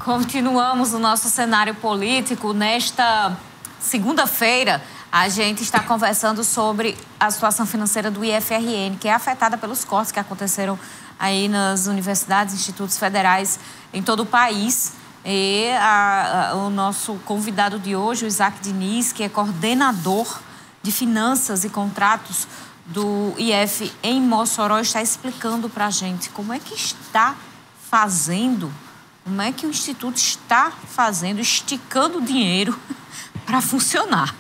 Continuamos o nosso cenário político. Nesta segunda-feira, a gente está conversando sobre a situação financeira do IFRN, que é afetada pelos cortes que aconteceram aí nas universidades, institutos federais em todo o país. E o nosso convidado de hoje, o Isaac Diniz, que é coordenador de finanças e contratos do IF em Mossoró, está explicando para a gente como é que está fazendo, como é que o Instituto está fazendo, esticando o dinheiro para funcionar,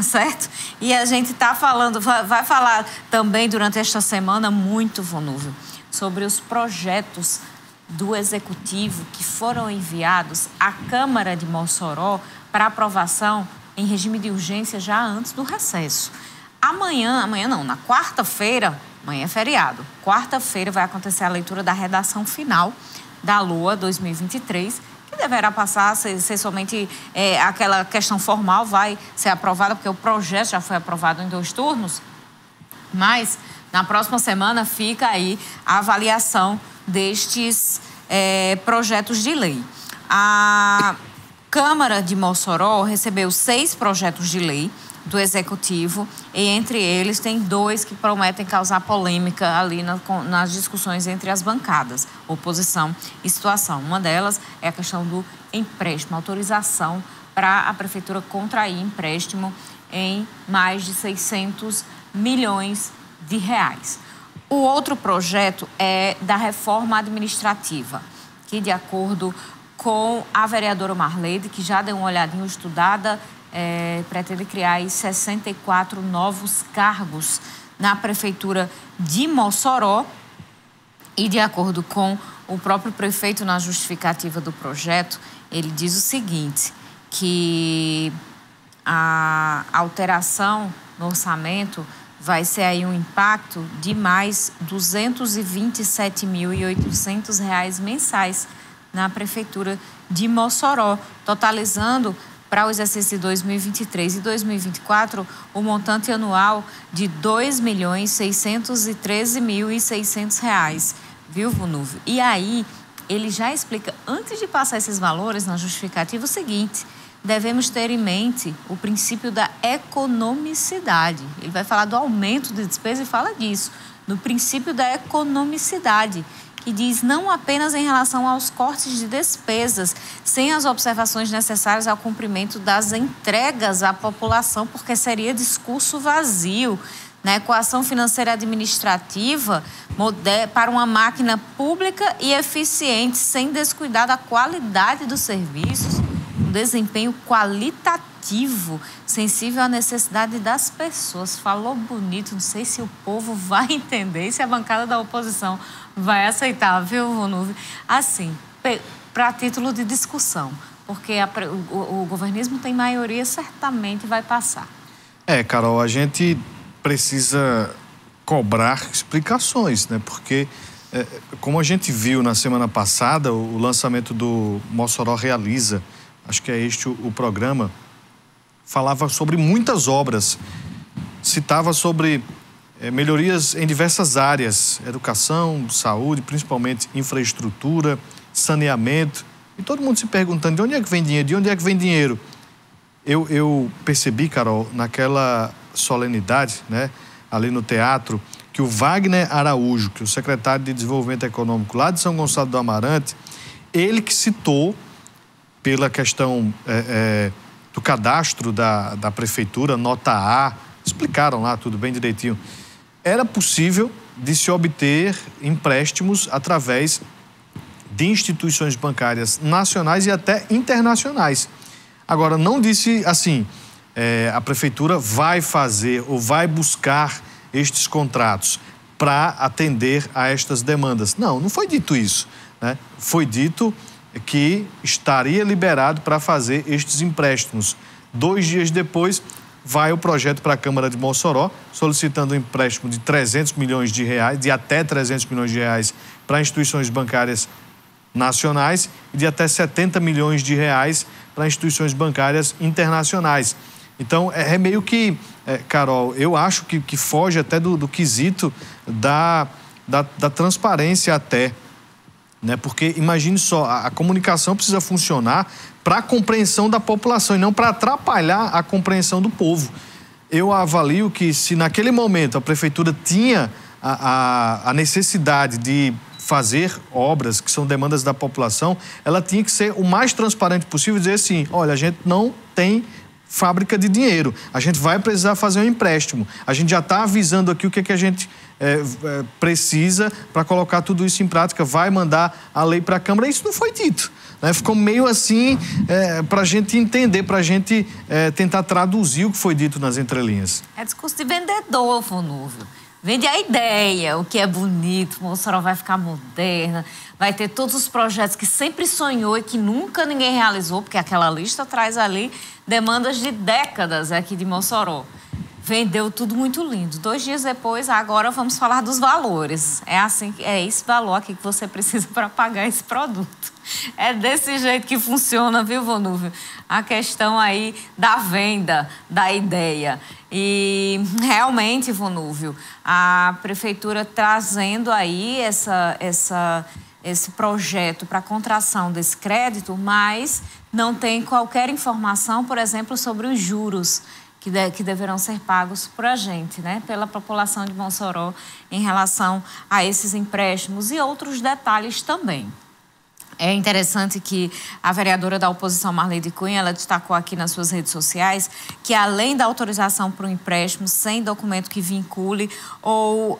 certo? E a gente está falando, vai falar também durante esta semana muito, Vonúvio, sobre os projetos do Executivo que foram enviados à Câmara de Mossoró para aprovação em regime de urgência já antes do recesso. Amanhã não, na quarta-feira, amanhã é feriado, quarta-feira vai acontecer a leitura da redação final da LOA 2023, que deverá passar, ser somente aquela questão formal, vai ser aprovada, porque o projeto já foi aprovado em 2 turnos, mas na próxima semana fica aí a avaliação destes projetos de lei. A Câmara de Mossoró recebeu 6 projetos de lei do Executivo e entre eles tem 2 que prometem causar polêmica ali nas discussões entre as bancadas, oposição e situação. Uma delas é a questão do empréstimo, autorização para a Prefeitura contrair empréstimo em mais de 600 milhões de reais. O outro projeto é da reforma administrativa, que de acordo com a vereadora Marleide, que já deu uma olhadinha estudada, pretende criar aí 64 novos cargos na Prefeitura de Mossoró. E de acordo com o próprio prefeito na justificativa do projeto, ele diz o seguinte, que a alteração no orçamento vai ser aí um impacto de mais R$ 227.800 mensais na Prefeitura de Mossoró, totalizando para o exercício de 2023 e 2024 o montante anual de R$ 2.613.600, viu, Vonúvio? E aí ele já explica, antes de passar esses valores na justificativa, o seguinte: devemos ter em mente o princípio da economicidade. Ele vai falar do aumento de despesa e fala disso, no princípio da economicidade, que diz não apenas em relação aos cortes de despesas, sem as observações necessárias ao cumprimento das entregas à população, porque seria discurso vazio. Na equação financeira administrativa para uma máquina pública e eficiente, sem descuidar da qualidade dos serviços, um desempenho qualitativo, sensível à necessidade das pessoas. Falou bonito, não sei se o povo vai entender, se a bancada da oposição vai aceitar, viu, Vonúvio? Assim, para título de discussão, porque o governismo tem maioria, certamente vai passar. Carol, a gente precisa cobrar explicações, né? Porque, como a gente viu na semana passada, o lançamento do Mossoró Realiza, acho que é este o programa, falava sobre muitas obras, citava sobre melhorias em diversas áreas, educação, saúde, principalmente infraestrutura, saneamento, e todo mundo se perguntando de onde é que vem dinheiro, de onde é que vem dinheiro. Eu percebi, Carol, naquela solenidade, né, ali no teatro, que o Wagner Araújo, que é o secretário de Desenvolvimento Econômico lá de São Gonçalo do Amarante, ele que citou pela questão do cadastro da prefeitura, nota A, explicaram lá tudo bem direitinho, era possível de se obter empréstimos através de instituições bancárias nacionais e até internacionais. Agora, não disse assim, a prefeitura vai fazer ou vai buscar estes contratos para atender a estas demandas. Não foi dito isso, né? Foi dito que estaria liberado para fazer estes empréstimos. 2 dias depois, vai o projeto para a Câmara de Mossoró, solicitando um empréstimo de 300 milhões de reais, de até 300 milhões de reais para instituições bancárias nacionais e de até 70 milhões de reais para instituições bancárias internacionais. Então, é meio que, Carol, eu acho que foge até do quesito da transparência até. né? Porque imagine só, a comunicação precisa funcionar para a compreensão da população e não para atrapalhar a compreensão do povo. Eu avalio que se naquele momento a prefeitura tinha a necessidade de fazer obras que são demandas da população, ela tinha que ser o mais transparente possível e dizer assim, olha, a gente não tem fábrica de dinheiro, a gente vai precisar fazer um empréstimo, a gente já está avisando aqui o que a gente precisa para colocar tudo isso em prática, vai mandar a lei para a Câmara. Isso não foi dito, né? Ficou meio assim para a gente entender, para a gente tentar traduzir o que foi dito nas entrelinhas. É discurso de vendedor, Vonúvio. Vende a ideia, o que é bonito, Mossoró vai ficar moderna, vai ter todos os projetos que sempre sonhou e que nunca ninguém realizou, porque aquela lista traz ali demandas de décadas aqui de Mossoró. Vendeu tudo muito lindo. 2 dias depois, agora vamos falar dos valores. É esse valor aqui que você precisa para pagar esse produto. É desse jeito que funciona, viu, Vonúvio? A questão aí da venda da ideia. E realmente, Vonúvio, a prefeitura trazendo aí esse projeto para contração desse crédito, mas não tem qualquer informação, por exemplo, sobre os juros que deverão ser pagos por a gente, né? Pela população de Mossoró em relação a esses empréstimos e outros detalhes também. É interessante que a vereadora da oposição, Marlene Cunha, ela destacou aqui nas suas redes sociais que, além da autorização para o empréstimo sem documento que vincule ou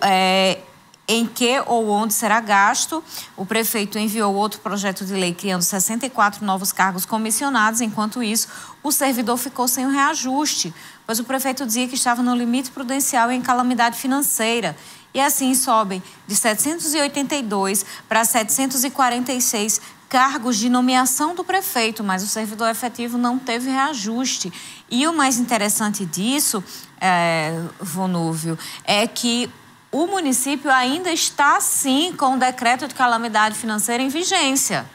em que ou onde será gasto, o prefeito enviou outro projeto de lei criando 64 novos cargos comissionados. Enquanto isso, o servidor ficou sem o reajuste, pois o prefeito dizia que estava no limite prudencial e em calamidade financeira. E assim sobem de 782 para 746 cargos de nomeação do prefeito, mas o servidor efetivo não teve reajuste. E o mais interessante disso, Vonúvio, é que o município ainda está, sim, com o decreto de calamidade financeira em vigência.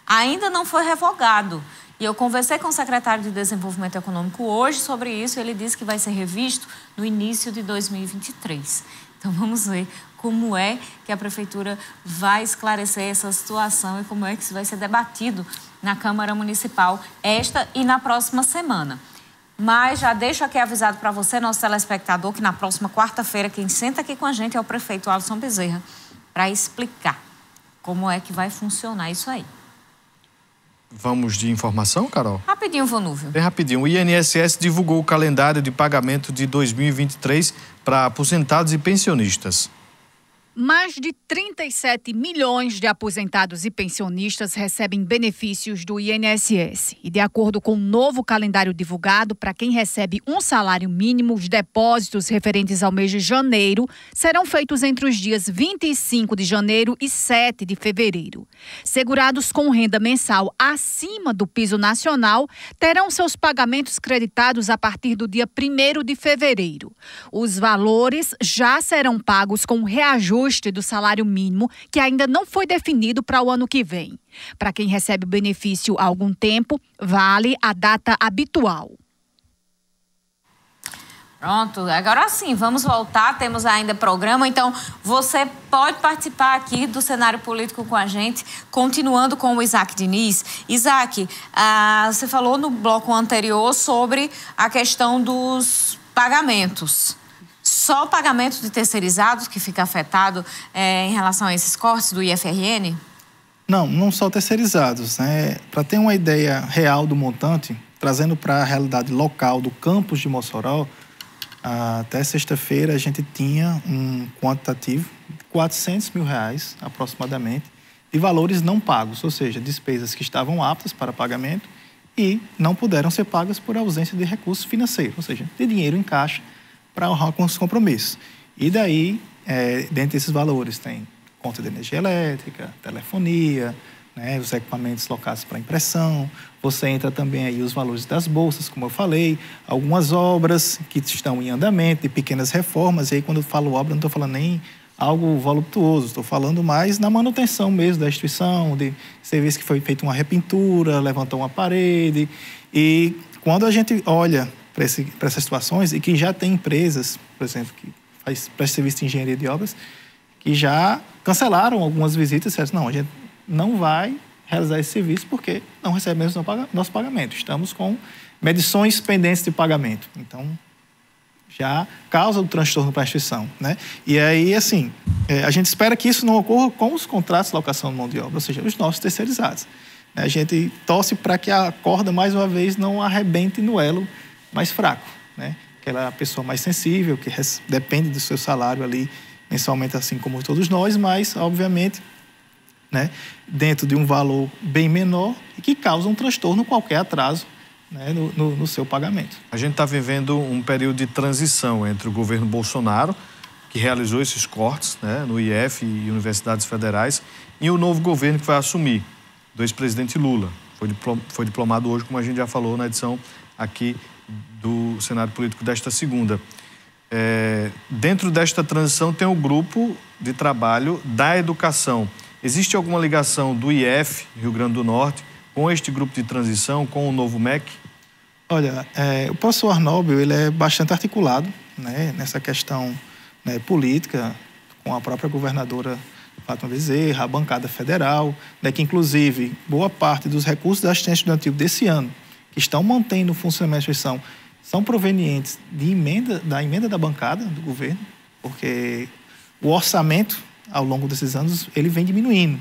Ainda não foi revogado. E eu conversei com o secretário de Desenvolvimento Econômico hoje sobre isso e ele disse que vai ser revisto no início de 2023. Então, vamos ver como é que a prefeitura vai esclarecer essa situação e como é que isso vai ser debatido na Câmara Municipal esta e na próxima semana. Mas já deixo aqui avisado para você, nosso telespectador, que na próxima quarta-feira quem senta aqui com a gente é o prefeito Alisson Bezerra para explicar como é que vai funcionar isso aí. Vamos de informação, Carol? Rapidinho, Vonúvio. Bem rapidinho. O INSS divulgou o calendário de pagamento de 2023 para aposentados e pensionistas. Mais de 37 milhões de aposentados e pensionistas recebem benefícios do INSS. E de acordo com o novo calendário divulgado, para quem recebe um salário mínimo, os depósitos referentes ao mês de janeiro serão feitos entre os dias 25 de janeiro e 7 de fevereiro. Segurados com renda mensal acima do piso nacional terão seus pagamentos creditados a partir do dia 1º de fevereiro. Os valores já serão pagos com reajuste do salário mínimo, que ainda não foi definido para o ano que vem. Para quem recebe o benefício há algum tempo, vale a data habitual. Pronto, agora sim, vamos voltar, temos ainda programa, então você pode participar aqui do cenário político com a gente, continuando com o Isaac Diniz. Isaac, você falou no bloco anterior sobre a questão dos pagamentos. Só o pagamento de terceirizados que fica afetado em relação a esses cortes do IFRN? Não só terceirizados, né? Para ter uma ideia real do montante, trazendo para a realidade local do campus de Mossoró, até sexta-feira a gente tinha um quantitativo de R$400 mil aproximadamente de valores não pagos, ou seja, despesas que estavam aptas para pagamento e não puderam ser pagas por ausência de recursos financeiros, ou seja, de dinheiro em caixa para honrar com os compromissos. E daí, dentre esses valores, tem conta de energia elétrica, telefonia, né, os equipamentos locados para impressão. Você entra também aí os valores das bolsas, como eu falei, algumas obras que estão em andamento, de pequenas reformas. E aí, quando eu falo obra, não estou falando nem algo voluptuoso, estou falando mais na manutenção mesmo da instituição, de serviço que foi feita uma repintura, levantou uma parede. E quando a gente olha para essas situações, e que já tem empresas, por exemplo, que presta serviço de engenharia de obras, que já cancelaram algumas visitas, certo? Não, a gente não vai realizar esse serviço porque não recebemos nosso pagamento. Estamos com medições pendentes de pagamento. Então, já causa o transtorno para a instituição, né? E aí, assim, a gente espera que isso não ocorra com os contratos de locação de mão de obra, ou seja, os nossos terceirizados. A gente torce para que a corda, mais uma vez, não arrebente no elo mais fraco, né? Aquela pessoa mais sensível, que depende do seu salário ali mensalmente, assim como todos nós, mas, obviamente, né, dentro de um valor bem menor e que causa um transtorno, qualquer atraso, né, no seu pagamento. A gente está vivendo um período de transição entre o governo Bolsonaro, que realizou esses cortes, né, no IF e universidades federais, e o novo governo que vai assumir, do ex-presidente Lula. Foi diplomado hoje, como a gente já falou na edição aqui do cenário político desta segunda. Dentro desta transição tem o grupo de trabalho da educação. Existe alguma ligação do IF, Rio Grande do Norte, com este grupo de transição, com o novo MEC? Olha, o professor Arnóbio, ele é bastante articulado, né, nessa questão, né, política, com a própria governadora Fátima Bezerra, a bancada federal, né, que inclusive boa parte dos recursos da assistência estudantil desse ano, que estão mantendo o funcionamento da instituição, são provenientes da emenda da bancada do governo, porque o orçamento, ao longo desses anos, ele vem diminuindo,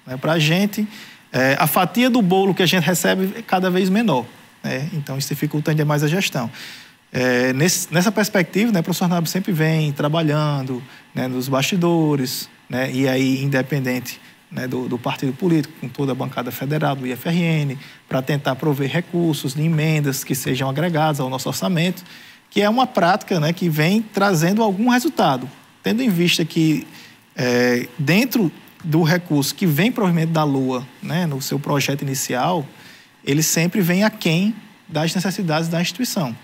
né? Para a gente, a fatia do bolo que a gente recebe é cada vez menor, né? Então, isso dificulta ainda mais a gestão. Nessa perspectiva, né, o professor Arnóbio sempre vem trabalhando, né, nos bastidores, né, e aí, independente, né, do partido político, com toda a bancada federal, do IFRN, para tentar prover recursos de emendas que sejam agregados ao nosso orçamento, que é uma prática, né, que vem trazendo algum resultado, tendo em vista que, dentro do recurso que vem provavelmente da LOA, né, no seu projeto inicial, ele sempre vem aquém das necessidades da instituição.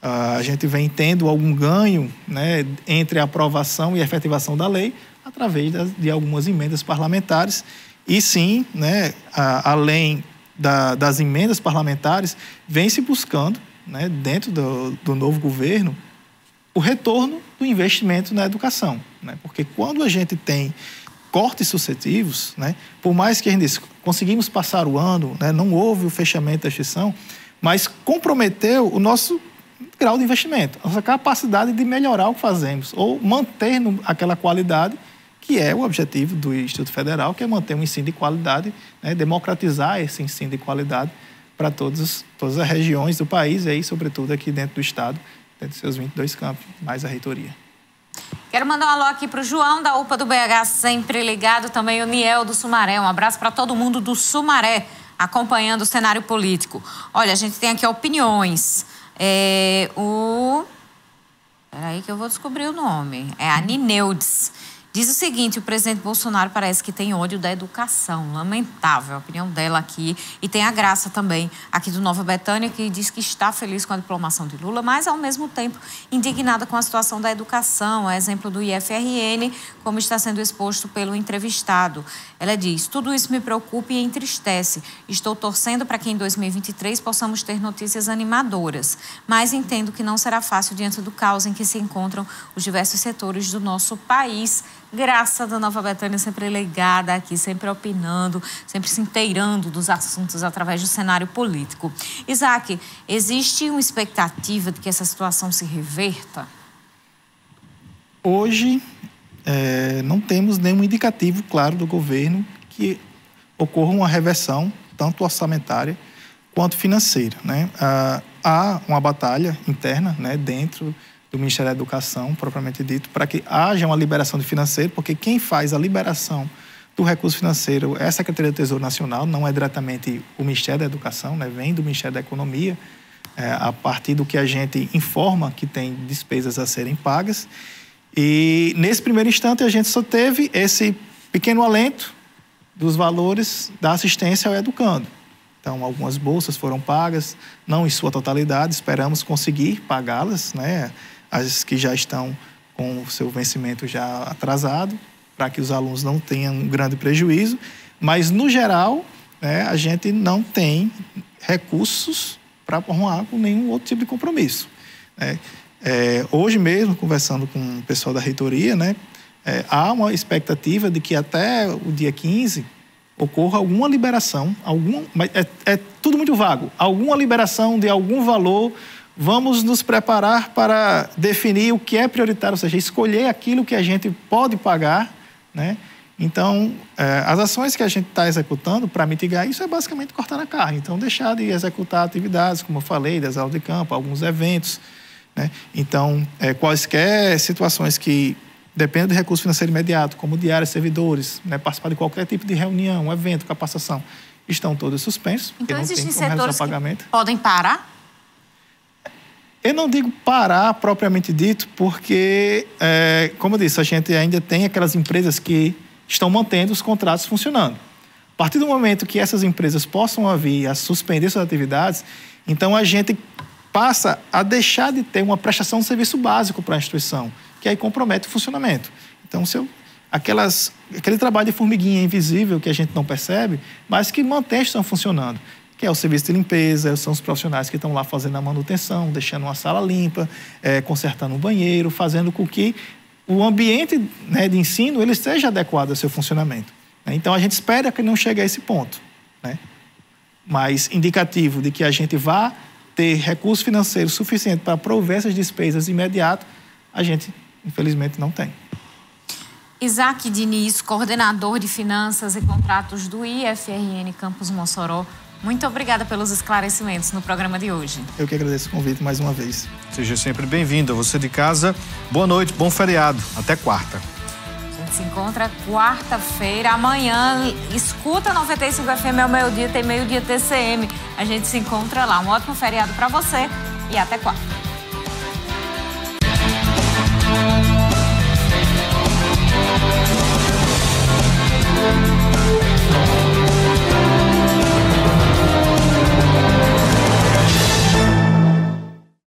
A gente vem tendo algum ganho, né, entre a aprovação e a efetivação da lei, através de algumas emendas parlamentares. E sim, né, além das emendas parlamentares, vem se buscando, né, dentro do novo governo, o retorno do investimento na educação, né? Porque quando a gente tem cortes sucessivos, né, por mais que a gente conseguimos passar o ano, né, não houve o fechamento da instituição, mas comprometeu o nosso grau de investimento, a nossa capacidade de melhorar o que fazemos, ou manter aquela qualidade que é o objetivo do Instituto Federal, que é manter um ensino de qualidade, né, democratizar esse ensino de qualidade para todas as regiões do país, e aí, sobretudo, aqui dentro do Estado, dentro dos seus 22 campos, mais a reitoria. Quero mandar um alô aqui para o João, da UPA do BH, sempre ligado, também o Niel do Sumaré. Um abraço para todo mundo do Sumaré, acompanhando o cenário político. Olha, a gente tem aqui opiniões. Peraí que eu vou descobrir o nome. É a Nineudes. Diz o seguinte: o presidente Bolsonaro parece que tem ódio da educação. Lamentável a opinião dela aqui. E tem a Graça também, aqui do Nova Betânia, que diz que está feliz com a diplomação de Lula, mas, ao mesmo tempo, indignada com a situação da educação. É exemplo do IFRN, como está sendo exposto pelo entrevistado. Ela diz: tudo isso me preocupa e entristece. Estou torcendo para que em 2023 possamos ter notícias animadoras, mas entendo que não será fácil diante do caos em que se encontram os diversos setores do nosso país. Graça da Nova Betânia, sempre ligada aqui, sempre opinando, sempre se inteirando dos assuntos através do cenário político. Isaac, existe uma expectativa de que essa situação se reverta? Hoje, não temos nenhum indicativo claro do governo que ocorra uma reversão, tanto orçamentária quanto financeira, né? Há uma batalha interna, né, dentro do Ministério da Educação, propriamente dito, para que haja uma liberação de financeiro, porque quem faz a liberação do recurso financeiro é a Secretaria do Tesouro Nacional, não é diretamente o Ministério da Educação, né? Vem do Ministério da Economia, a partir do que a gente informa que tem despesas a serem pagas. E, nesse primeiro instante, a gente só teve esse pequeno alento dos valores da assistência ao educando. Então, algumas bolsas foram pagas, não em sua totalidade, esperamos conseguir pagá-las, né? As que já estão com o seu vencimento já atrasado, para que os alunos não tenham um grande prejuízo. Mas, no geral, né, a gente não tem recursos para honrar com nenhum outro tipo de compromisso, né? Hoje mesmo, conversando com o pessoal da reitoria, né, há uma expectativa de que até o dia 15 ocorra alguma liberação, mas é tudo muito vago, alguma liberação de algum valor, vamos nos preparar para definir o que é prioritário, ou seja, escolher aquilo que a gente pode pagar, né? Então, as ações que a gente está executando para mitigar isso é basicamente cortar a carne. Então, deixar de executar atividades, como eu falei, das aulas de campo, alguns eventos, né? Então, quaisquer situações que dependem do recurso financeiro imediato, como diários, servidores, né? Participar de qualquer tipo de reunião, um evento, capacitação, estão todos suspensos. Então, não existem tem como setores pagamento. que podem parar? Eu não digo parar propriamente dito, porque, como eu disse, a gente ainda tem aquelas empresas que estão mantendo os contratos funcionando. A partir do momento que essas empresas possam vir a suspender suas atividades, então a gente passa a deixar de ter uma prestação de serviço básico para a instituição, que aí compromete o funcionamento. Então, aquele trabalho de formiguinha invisível que a gente não percebe, mas que mantém a instituição funcionando, que é o serviço de limpeza, são os profissionais que estão lá fazendo a manutenção, deixando uma sala limpa, consertando um banheiro, fazendo com que o ambiente, né, de ensino ele seja adequado ao seu funcionamento. Então, a gente espera que não chegue a esse ponto, né? Mas indicativo de que a gente vá ter recurso financeiro suficiente para prover essas despesas imediatas, a gente, infelizmente, não tem. Isaac Diniz, coordenador de Finanças e Contratos do IFRN Campus Mossoró, muito obrigada pelos esclarecimentos no programa de hoje. Eu que agradeço o convite mais uma vez. Seja sempre bem-vindo. Você de casa, boa noite, bom feriado. Até quarta. A gente se encontra quarta-feira. Amanhã, escuta 95 FM ao meio-dia, tem meio-dia TCM. A gente se encontra lá. Um ótimo feriado para você e até quarta.